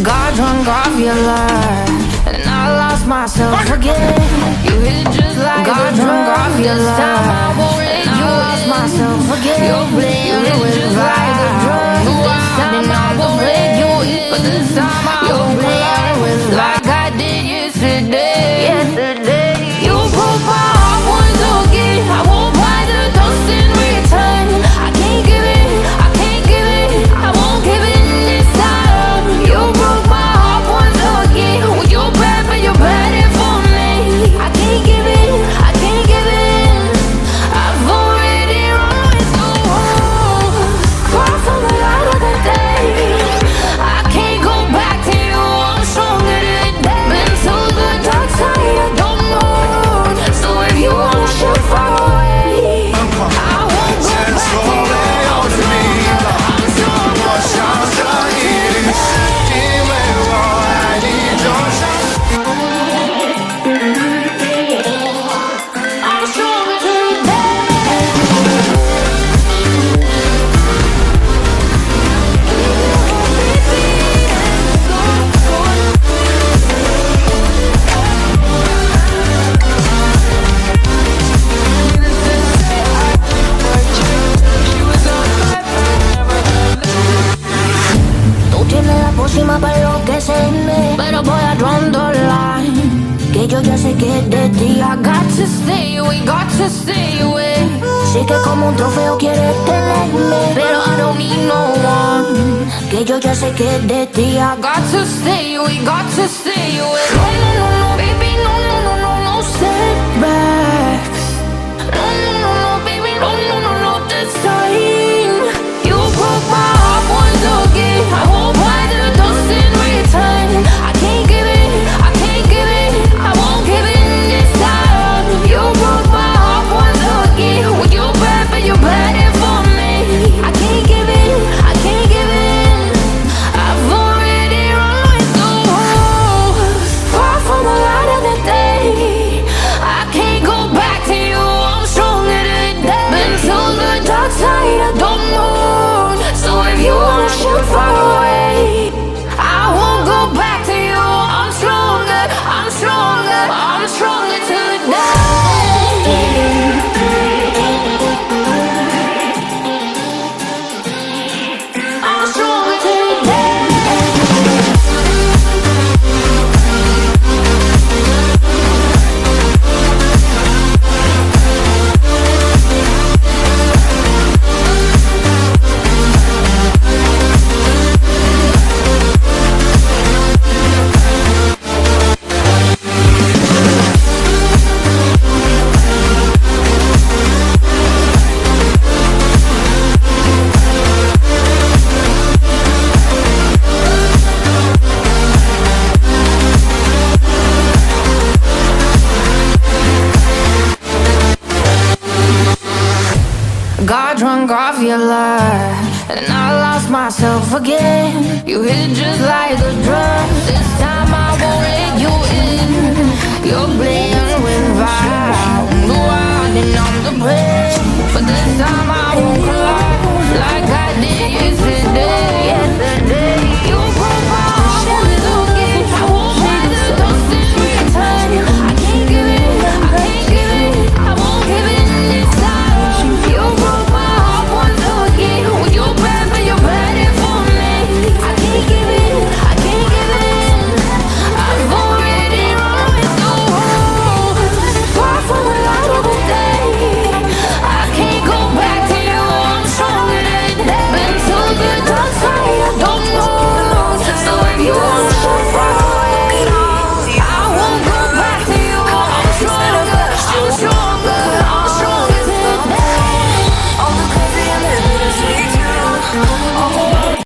Got drunk off your love, and I lost myself again. You hit it just like got drunk off your love, and I lost myself again. You're playing with like a drug. This time I won't break you in, but this time I won't play with like I did yesterday. You broke my heart once again. I won't buy the dust in return. I can't give it, I can't give it, I won't give it this time. You broke my heart once again. Well, you're bad, but you're bad it for me. I can't give it, I can't give it. I've already run so hard. Far from the light of the day. I can't go back to you. I'm stronger today. Been to the dark side, I don't know. So if you wanna shoot far away, I won't go back to you. I'm stronger, I'm stronger. I'm stronger today. Tú tienes la pócima para enloquecerme, pero voy a draw the line. Que yo ya sé que es de ti. I got to stay away, got to stay away. Sé que como un trofeo quieres tenerme, pero I don't need no one. Que yo ya sé que es de ti. I got to stay away, got to stay away. No, no, no, no, baby, no, no, no, no, no setbacks. No, no, no, no, baby, no, no, no, no, this time. You broke my heart once again. I won't buy the dust in return. I can't give it, I can't give it, I won't give it this time. You broke my heart once again. Well, you're bad, but you're bad it for me. I can't give it, I can't give it. I've already run so hard. Far from the light of the day. I can't go back to you. I'm stronger today. Been to the dark side, I don't know. So if you wanna shoot far away, I won't go back to you. I'm stronger, I'm stronger, I'm stronger today. I'm stronger today. Got drunk off your love, and I lost myself again. You hit it just like a drum. This time I won't let you in. You're playing with fire. No, I didn't on the break, but this time I won't collide like I did yesterday.